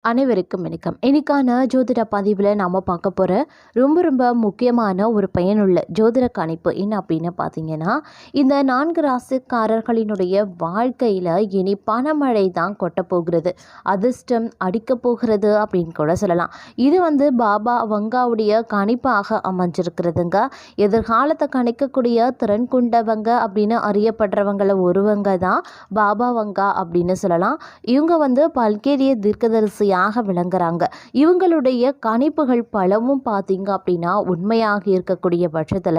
அனைவருக்கும் வணக்கம். இன்னைக்கான ஜோதிட பதிவில் நாம் பார்க்க போகிற ரொம்ப முக்கியமான ஒரு பயனுள்ள ஜோதிட கணிப்பு என்ன அப்படின்னு பார்த்தீங்கன்னா, இந்த 4 ராசிக்காரர்களினுடைய வாழ்க்கையில் இனி பணமழை தான் கொட்டப்போகிறது, அதிர்ஷ்டம் அடிக்க போகிறது அப்படின்னு கூட சொல்லலாம். இது பாபா வங்காவுடைய கணிப்பாக அமைஞ்சிருக்கிறதுங்க. எதிர்காலத்தை கணிக்கக்கூடிய திறன் கொண்டவங்க அப்படின்னு அறியப்படுறவங்கள ஒருவங்க தான் பாபா வங்கா அப்படின்னு சொல்லலாம். இவங்க பல்கேரிய தீர்க்கதரிசி விளங்குறாங்க. இவங்களுடைய கணிப்புகள் பலவும் பார்த்தீங்க அப்படின்னா உண்மையாக இருக்கக்கூடிய பட்சத்தில்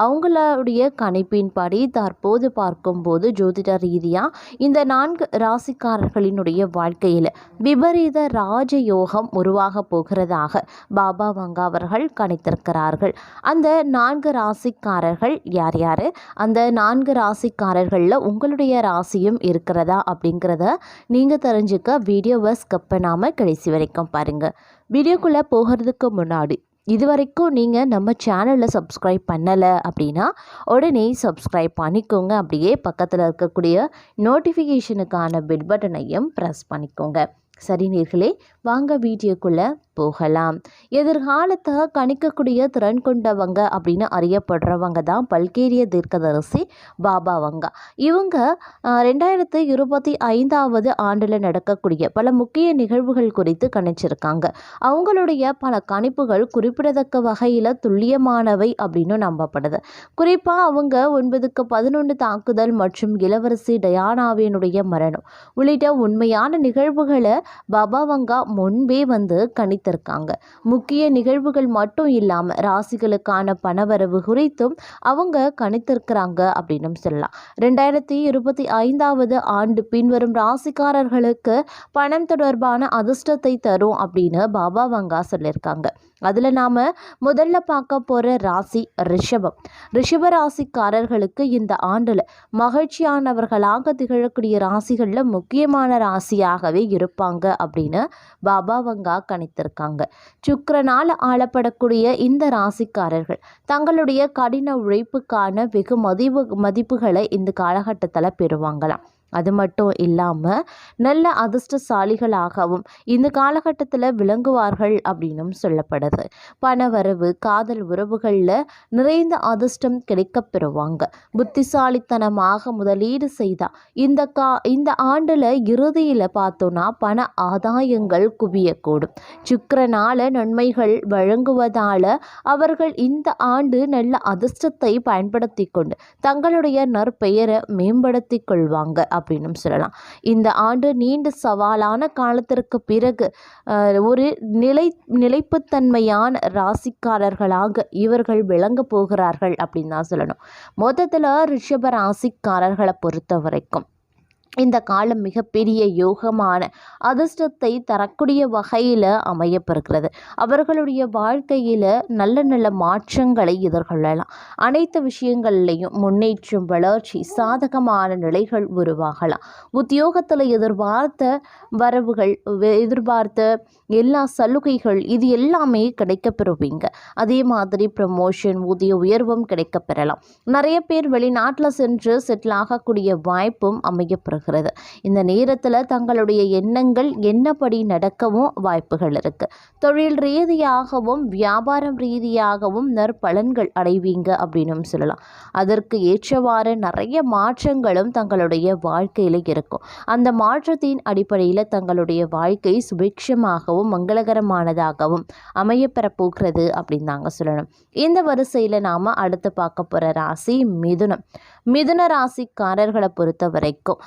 அவங்களுடைய கணிப்பின்படி தற்போது பார்க்கும்போது ஜோதிட ரீதியாக இந்த 4 ராசிக்காரர்களினுடைய வாழ்க்கையில் விபரீத ராஜயோகம் உருவாக போகிறதாக பாபா வங்கா அவர்கள் கணித்திருக்கிறார்கள். அந்த 4 ராசிக்காரர்கள் யார் யார், அந்த 4 ராசிக்காரர்களில் உங்களுடைய ராசியும் இருக்கிறதா அப்படிங்கிறத நீங்கள் தெரிஞ்சுக்க வீடியோவை ஸ்கிப் பண்ணாமல் கடைசி வரைக்கும் பாருங்கள். வீடியோக்குள்ளே போகிறதுக்கு முன்னாடி இதுவரைக்கும் நீங்கள் நம்ம சேனலில் சப்ஸ்கிரைப் பண்ணலை அப்படின்னா உடனே சப்ஸ்கிரைப் பண்ணிக்கோங்க. அப்படியே பக்கத்தில் இருக்கக்கூடிய நோட்டிஃபிகேஷனுக்கான பெல் பட்டனையும் ப்ரெஸ் பண்ணிக்கோங்க. சரி நேர்களே, வாங்க வீடியோக்குள்ளே போகலாம். எதிர்காலத்தை கணிக்கக்கூடிய திறன் கொண்டவங்க அப்படின்னு அறியப்படுறவங்க தான் பல்கேரிய தீர்க்கதரிசி பாபா வங்கா. இவங்க 2025 ஆண்டில் நடக்கக்கூடிய பல முக்கிய நிகழ்வுகள் குறித்து கணிச்சிருக்காங்க. அவங்களுடைய பல கணிப்புகள் குறிப்பிடத்தக்க வகையில் துல்லியமானவை அப்படின்னு நம்பப்படுது. குறிப்பாக அவங்க 9/11 தாக்குதல் மற்றும் இளவரசி டயானாவினுடைய மரணம் உள்ளிட்ட உண்மையான நிகழ்வுகளை பாபா வங்கா முன்பே கணித்திருக்காங்க. முக்கிய நிகழ்வுகள் மட்டும் இல்லாமல் ராசிகளுக்கான பணவரவு குறித்தும் அவங்க கணித்திருக்கிறாங்க அப்படின்னு சொல்லலாம். 2025 ஆண்டு பின்வரும் ராசிக்காரர்களுக்கு பணம் தொடர்பான அதிர்ஷ்டத்தை தரும் அப்படின்னு பாபா வங்கா சொல்லியிருக்காங்க. அதில் நாம் முதல்ல பார்க்க போகிற ராசி ரிஷபம். ரிஷப ராசிக்காரர்களுக்கு இந்த ஆண்டில் மகிழ்ச்சியானவர்களாக திகழக்கூடிய ராசிகளில் முக்கியமான ராசியாகவே இருப்பாங்க அப்படின்னு பாபா வங்கா கணித்திருக்காங்க. சுக்கிரனால் ஆளப்படக்கூடிய இந்த ராசிக்காரர்கள் தங்களுடைய கடின உழைப்புக்கான வெகு மதிப்புகளை இந்த காலகட்டத்தில் பெறுவாங்களாம். அது மட்டும் இல்லாமல் நல்ல அதிர்ஷ்டசாலிகளாகவும் இந்த காலகட்டத்தில் விளங்குவார்கள் அப்படின்னும் சொல்லப்படுது. பணவரவு, காதல் உறவுகளில் நிறைந்த அதிர்ஷ்டம் கிடைக்கப் பெறுவாங்க. புத்திசாலித்தனமாக முதலீடு செய்தால் இந்த ஆண்டில் இறுதியில் பார்த்தோன்னா பண ஆதாயங்கள் குவியக்கூடும். சுக்கிரனால நன்மைகள் வழங்குவதால் அவர்கள் இந்த ஆண்டு நல்ல அதிர்ஷ்டத்தை பயன்படுத்தி கொண்டு தங்களுடைய நற்பெயரை மேம்படுத்தி கொள்வாங்க அப்படின்னு சொல்லலாம். இந்த ஆண்டு நீண்ட சவாலான காலத்திற்கு பிறகு ஒரு நிலைப்புத்தன்மையான ராசிக்காரர்களாக இவர்கள் விளங்க போகிறார்கள் அப்படின்னு தான் சொல்லணும். மொத்தத்தில் ரிஷப ராசிக்காரர்களை பொறுத்த வரைக்கும் இந்த காலம் மிகப்பெரிய யோகமான அதிர்ஷ்டத்தை தரக்கூடிய வகையில் அமையப்பெறுகிறது. அவர்களுடைய வாழ்க்கையில் நல்ல மாற்றங்களை எதிர்கொள்ளலாம். அனைத்து விஷயங்கள்லையும் முன்னேற்றம், வளர்ச்சி, சாதகமான நிலைகள் உருவாகலாம். உத்தியோகத்தில் எதிர்பார்த்த வரவுகள், எதிர்பார்த்த எல்லா சலுகைகள் இது எல்லாமே கிடைக்கப்பெறுவீங்க. அதே மாதிரி ப்ரமோஷன், ஊதிய உயர்வும் கிடைக்கப்பெறலாம். நிறைய பேர் வெளிநாட்டில் சென்று செட்டில் ஆகக்கூடிய வாய்ப்பும் அமையப்பெறுகிறது. இந்த நேரத்தில் தங்களுடைய எண்ணங்கள் என்னப்படி நடக்கவும் வாய்ப்புகள் இருக்கு. தொழில் ரீதியாகவும் வியாபாரம் ரீதியாகவும் நற்பலன்கள் அடைவீங்க அப்படின்னு சொல்லலாம். அதற்கு ஏற்றவாறு நிறைய மாற்றங்களும் தங்களுடைய வாழ்க்கையில் இருக்கும். அந்த மாற்றத்தின் அடிப்படையில் தங்களுடைய வாழ்க்கை சுபிக்ஷமாகவும் மங்களகரமானதாகவும் அமையப்பெற போகிறது அப்படின்னு தாங்க சொல்லணும். இந்த வரிசையில் நாம் அடுத்து பார்க்க போகிற ராசி மிதுனம். மிதுன ராசிக்காரர்களை பொறுத்த வரைக்கும்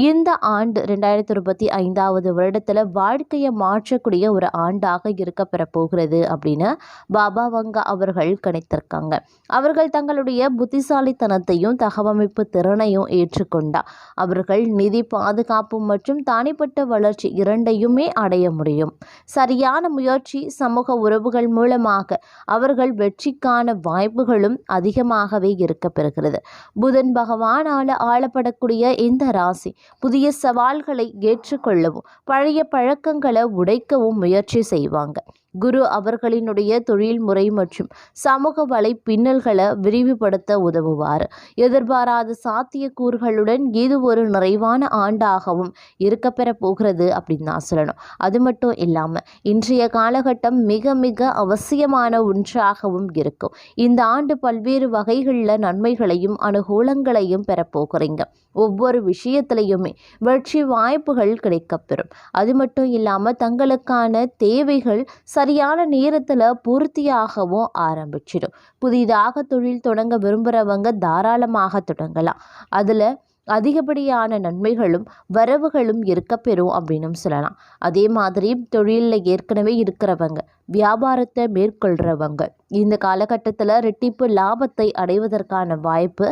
இந்த ஆண்டு 2025 வருடத்தில் வாழ்க்கையை மாற்றக்கூடிய ஒரு ஆண்டாக இருக்கப்பெற போகிறது அப்படின்னு பாபா வங்கா அவர்கள் கணித்திருக்காங்க. அவர்கள் தங்களுடைய புத்திசாலித்தனத்தையும் தகவமைப்பு திறனையும் ஏற்றுக்கொண்டார் அவர்கள் நிதி பாதுகாப்பு மற்றும் தனிப்பட்ட வளர்ச்சி இரண்டையுமே அடைய முடியும். சரியான முயற்சி, சமூக உறவுகள் மூலமாக அவர்கள் வெற்றிக்கான வாய்ப்புகளும் அதிகமாகவே இருக்கப்பெறுகிறது. புதன் பகவானால் ஆளப்படக்கூடிய இந்த ராசி புதிய சவால்களை ஏற்றுக்கொள்ளவும் பழைய பழக்கங்களை உடைக்கவும் முயற்சி செய்வாங்க. குரு அவர்களினுடைய தொழில்முறை மற்றும் சமூக வலை பின்னல்களை விரிவுபடுத்த உதவுவார். எதிர்பாராத சாத்தியக்கூறுகளுடன் இது ஒரு நிறைவான ஆண்டாகவும் இருக்கப்பெற போகிறது அப்படின்னு தான் சொல்லணும். அது மட்டும் இல்லாமல் இன்றைய காலகட்டம் மிக மிக அவசியமான ஒன்றாகவும் இருக்கும். இந்த ஆண்டு பல்வேறு வகைகளில் நன்மைகளையும் அனுகூலங்களையும் பெறப்போகிறீங்க. ஒவ்வொரு விஷயத்திலையுமே வெற்றி வாய்ப்புகள் கிடைக்கப்பெறும். அது மட்டும் இல்லாமல் தங்களுக்கான தேவைகள் சரியான நேரத்தில் பூர்த்தியாகவும் ஆரம்பிச்சிடும். புதிதாக தொழில் தொடங்க விரும்புகிறவங்க தாராளமாக தொடங்கலாம். அதில் அதிகப்படியான நன்மைகளும் வரவுகளும் இருக்கப்பெறும் அப்படின்னு சொல்லலாம். அதே மாதிரி தொழிலில் ஏற்கனவே இருக்கிறவங்க, வியாபாரத்தை மேற்கொள்கிறவங்க இந்த காலகட்டத்தில் ரெட்டிப்பு லாபத்தை அடைவதற்கான வாய்ப்பு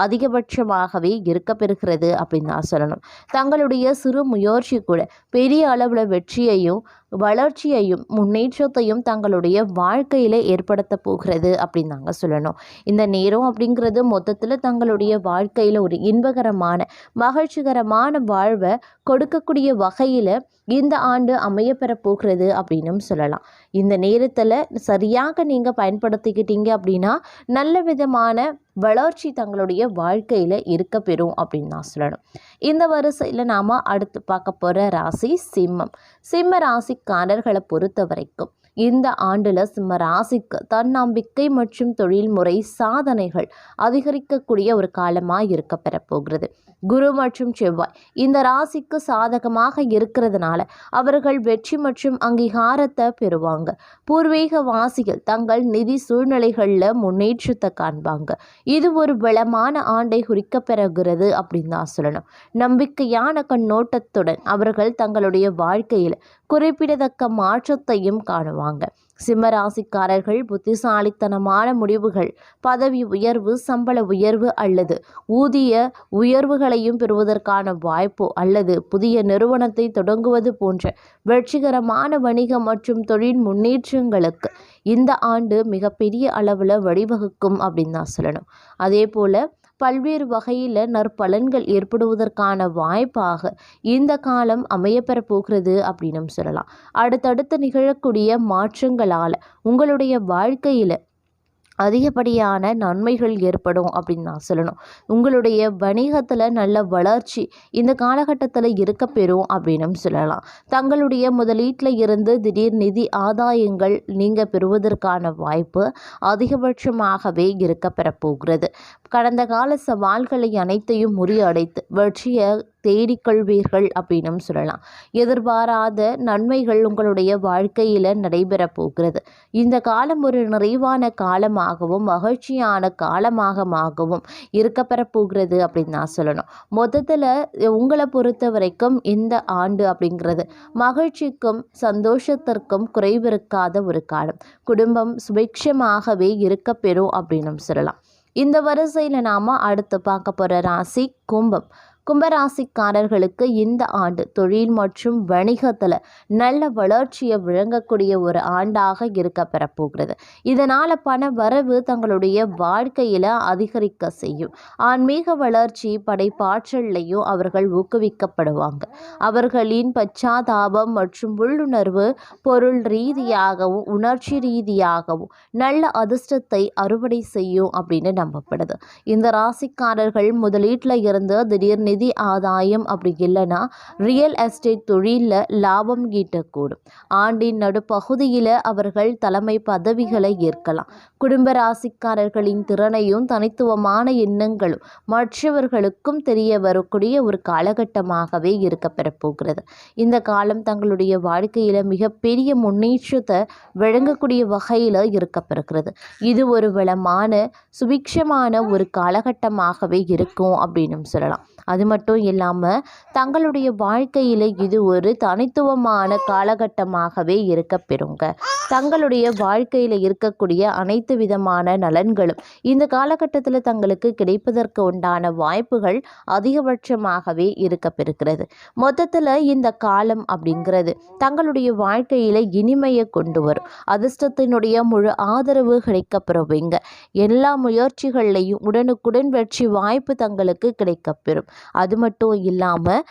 அதிகபட்சமாகவே இருக்கப்பெறுகிறது அப்படின்னு தான் சொல்லணும். தங்களுடைய சிறு முயற்சி கூட பெரிய அளவில் வெற்றியையும் வளர்ச்சியையும் முன்னேற்றத்தையும் தங்களுடைய வாழ்க்கையில் ஏற்படுத்த போகிறது அப்படின்னு தாங்க சொல்லணும். இந்த நேரம் அப்படிங்கிறது மொத்தத்தில் தங்களுடைய வாழ்க்கையில் ஒரு இன்பகரமான மகிழ்ச்சிகரமான வாழ்வை கொடுக்கக்கூடிய வகையில் இந்த ஆண்டு அமையப்பெற போகிறது அப்படின்னும் சொல்லலாம். இந்த நேரத்தில் சரியாக நீங்கள் பயன்படுத்திக்கிட்டீங்க அப்படின்னா நல்ல விதமான வளர்ச்சி தங்களுடைய வாழ்க்கையில் இருக்க பெறும் அப்படின்னு தான் சொல்லணும். இந்த வரிசையில் நாம் அடுத்து பார்க்க போகிற ராசி சிம்மம். சிம்ம ராசிக்காரர்களை பொறுத்த வரைக்கும் இந்த ஆண்டில் சிம்ம ராசிக்கு தன்னம்பிக்கை மற்றும் தொழில்முறை சாதனைகள் அதிகரிக்கக்கூடிய ஒரு காலமாக இருக்க பெறப்போகிறது. குரு மற்றும் செவ்வாய் இந்த ராசிக்கு சாதகமாக இருக்கிறதுனால அவர்கள் வெற்றி மற்றும் அங்கீகாரத்தை பெறுவாங்க. பூர்வீக வாசிகள் தங்கள் நிதி சூழ்நிலைகளில் முன்னேற்றத்தை காண்பாங்க. இது ஒரு பலமான ஆண்டை குறிக்க பெறுகிறது அப்படின்னு தான் சொல்லணும். நம்பிக்கையான கண்ணோட்டத்துடன் அவர்கள் தங்களுடைய வாழ்க்கையில் குறிப்பிடத்தக்க மாற்றத்தையும் காணுவாங்க. சிம்மராசிக்காரர்கள் புத்திசாலித்தனமான முடிவுகள், பதவி உயர்வு, சம்பள உயர்வு அல்லது ஊதிய உயர்வுகளையும் பெறுவதற்கான வாய்ப்பு அல்லது புதிய நிறுவனத்தை தொடங்குவது போன்ற வெற்றிகரமான வணிக மற்றும் தொழில் முன்னேற்றங்களுக்கு இந்த ஆண்டு மிகப்பெரிய அளவில் வழிவகுக்கும் அப்படின்னு தான் சொல்லணும். அதே போல் பல்வேறு வகையில் நற்பலன்கள் ஏற்படுவதற்கான வாய்ப்பாக இந்த காலம் அமையப்பெற போகிறது அப்படின்னு சொல்லலாம். அடுத்தடுத்து நிகழக்கூடிய மாற்றங்களால் உங்களுடைய வாழ்க்கையில் அதிகப்படியான நன்மைகள் ஏற்படும் அப்படின்னு நான் சொல்லணும். உங்களுடைய வணிகத்தில் நல்ல வளர்ச்சி இந்த காலகட்டத்தில் இருக்க பெறும் அப்படின்னு சொல்லலாம். தங்களுடைய முதலீட்டில் இருந்து திடீர் நிதி ஆதாயங்கள் நீங்கள் பெறுவதற்கான வாய்ப்பு அதிகபட்சமாகவே இருக்க பெறப்போகிறது. கடந்த கால சவால்களை அனைத்தையும் முறியடைத்து வெற்றியை தேடிக்கொள்வீர்கள் அப்படின்னு சொல்லலாம். எதிர்பாராத நன்மைகள் உங்களுடைய வாழ்க்கையில் நடைபெற போகிறது. இந்த காலம் ஒரு நிறைவான காலமாகவும் மகிழ்ச்சியான காலமாகவும் இருக்கப்பெற போகிறது அப்படின்னு நான் சொல்லணும். மொத்தத்தில் உங்களை பொறுத்த வரைக்கும் இந்த ஆண்டு அப்படிங்கிறது மகிழ்ச்சிக்கும் சந்தோஷத்திற்கும் குறைவிருக்காத ஒரு காலம். குடும்பம் சுபிக்ஷமாகவே இருக்க பெறும் அப்படின்னு சொல்லலாம். இந்த வரிசையில் நாம் அடுத்து பார்க்க போகிற ராசி கும்பம். கும்பராசிக்காரர்களுக்கு இந்த ஆண்டு தொழில் மற்றும் வணிகத்தில் நல்ல வளர்ச்சியை வழங்கக்கூடிய ஒரு ஆண்டாக இருக்க பெறப்போகிறது. இதனால் பண வரவு தங்களுடைய வாழ்க்கையில் அதிகரிக்க செய்யும். ஆன்மீக வளர்ச்சி படைப்பாற்றல்லையும் அவர்கள் ஊக்குவிக்கப்படுவாங்க. அவர்களின் பச்சாதாபம் மற்றும் உள்ளுணர்வு பொருள் ரீதியாகவும் உணர்ச்சி ரீதியாகவும் நல்ல அதிர்ஷ்டத்தை அறுவடை செய்யும் அப்படின்னு நம்பப்படுது. இந்த ராசிக்காரர்கள் முதலீட்டில் இருந்து திடீர் நிதி ஆதாயம் அப்படி இல்லைன்னா ரியல் எஸ்டேட் தொழிலில் லாபம் ஈட்டக்கூடும். ஆண்டின் நடுப்பகுதியில் அவர்கள் தலைமை பதவிகளை ஏற்கலாம். குடும்ப ராசிக்காரர்களின் திறனையும் தனித்துவமான எண்ணங்களும் மற்றவர்களுக்கும் தெரிய வரக்கூடிய ஒரு காலகட்டமாகவே இருக்க பெறப்போகிறது. இந்த காலம் தங்களுடைய வாழ்க்கையில் மிகப்பெரிய முன்னேற்றத்தை வழங்கக்கூடிய வகையில் இருக்கப்பெறுகிறது. இது ஒரு வளமான சுபிக்ஷமான ஒரு காலகட்டமாகவே இருக்கும் அப்படின்னு சொல்லலாம். அது மட்டும் இல்லாமல் தங்களுடைய வாழ்க்கையில் இது ஒரு தனித்துவமான காலகட்டமாகவே இருக்க பெறுங்க. தங்களுடைய வாழ்க்கையில் இருக்கக்கூடிய அனைத்து விதமான நலன்களும் இந்த காலகட்டத்தில் தங்களுக்கு கிடைப்பதற்கு உண்டான வாய்ப்புகள் அதிகபட்சமாகவே இருக்க பெறுகிறது. மொத்தத்தில் இந்த காலம் அப்படிங்கிறது தங்களுடைய வாழ்க்கையில் இனிமையை கொண்டு வரும். அதிர்ஷ்டத்தினுடைய முழு ஆதரவு கிடைக்கப்பெறுவீங்க. எல்லா முயற்சிகள்லையும் உடனுக்குடன் வெற்றி வாய்ப்பு தங்களுக்கு கிடைக்கப்பெறும். அது மட்டும் இல்லாமல்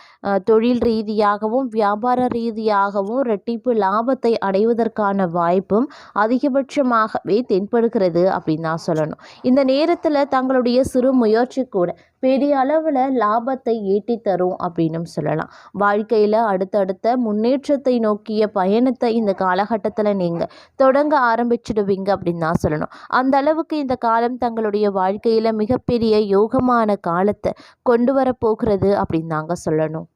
தொழில் ரீதியாகவும் வியாபார ரீதியாகவும் ரெட்டிப்பு லாபத்தை அடைவதற்கான வாய்ப்பும் அதிகபட்சமாகவே தென்படுகிறது அப்படின்னு தான் சொல்லணும். இந்த நேரத்தில் தங்களுடைய சிறு முயற்சி கூட பெரிய அளவில் லாபத்தை ஈட்டி தரும் அப்படின்னு சொல்லலாம். வாழ்க்கையில் அடுத்தடுத்த முன்னேற்றத்தை நோக்கிய பயணத்தை இந்த காலகட்டத்தில் நீங்கள் தொடங்க ஆரம்பிச்சிடுவீங்க அப்படின்னு தான் சொல்லணும். அந்த அளவுக்கு இந்த காலம் தங்களுடைய வாழ்க்கையில் மிகப்பெரிய யோகமான காலத்தை கொண்டு வரப்போகிறது அப்படின்னு தாங்க சொல்லணும்.